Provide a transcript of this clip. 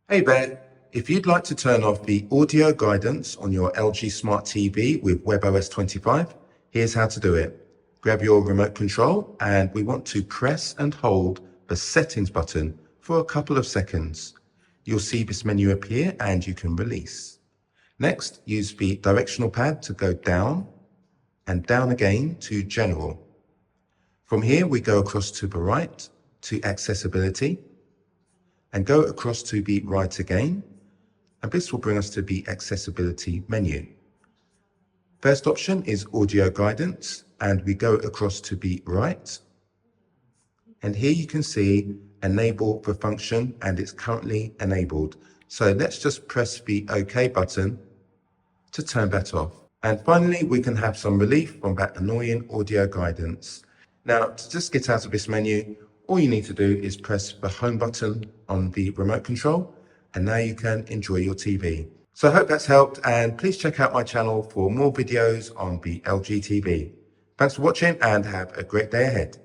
Hey there, if you'd like to turn off the audio guidance on your LG Smart TV with WebOS 25, here's how to do it. Grab your remote control and we want to press and hold the settings button for a couple of seconds. You'll see this menu appear and you can release. Next, use the directional pad to go down and down again to General. From here, we go across to the right to Accessibility and go across to the right again, and this will bring us to the Accessibility menu. First option is Audio Guidance, and we go across to the right, and here you can see Enable the function, and it's currently enabled. So let's just press the OK button to turn that off. And finally, we can have some relief from that annoying audio guidance. Now, to just get out of this menu, all you need to do is press the home button on the remote control, and now you can enjoy your TV. So I hope that's helped, and please check out my channel for more videos on the LG TV. Thanks for watching and have a great day ahead.